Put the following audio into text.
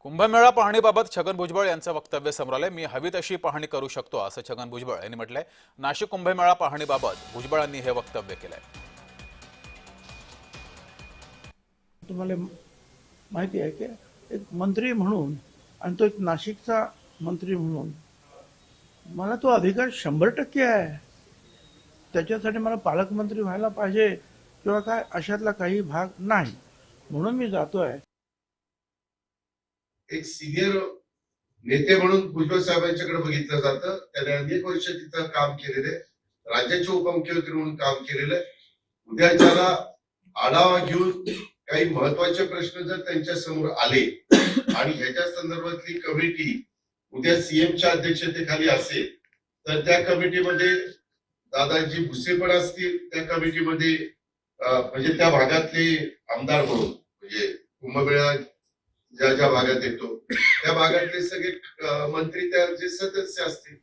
कुंभमेळा पाहणीबाबत छगन भुजबळ यांचं वक्तव्य समोर आलंय। मी हवी तशी पाहणी करू शकतो असं छगन भुजबळ यांनी म्हटलंय। नाशिक कुंभमेळा पाहणीबाबत भुजबळांनी हे वक्तव्य केलंय। तुम्हाला माहिती आहे की एक मंत्री म्हणून आणि तो एक नाशिकचा मंत्री म्हणून मला तो अधिकार 100% आहे। त्याच्यासाठी मला पालकमंत्री व्हायला पाहिजे किंवा काय अशातला काही भाग नाही, म्हणून मी जातोय। एक सिनियर नेते म्हणून भुजबळ साहेबांच्याकडे बघितलं जातं। त्याने अनेक वर्ष तिथं काम केलेले, राज्याचे उपमुख्यमंत्री म्हणून काम केलेलं। उद्याच्याला आढावा घेऊन काही महत्वाचे प्रश्न जर त्यांच्या समोर आले आणि ह्याच्या संदर्भातली कमिटी उद्या सीएमच्या अध्यक्षतेखाली असेल तर त्या कमिटीमध्ये दादाजी भुसे पण असतील। त्या कमिटीमध्ये म्हणजे त्या भागातले आमदार म्हणून म्हणजे कुंभमेळा ज्या ज्या भागात येतो त्या भागातले सगळे मंत्री त्या जे सदस्य असतील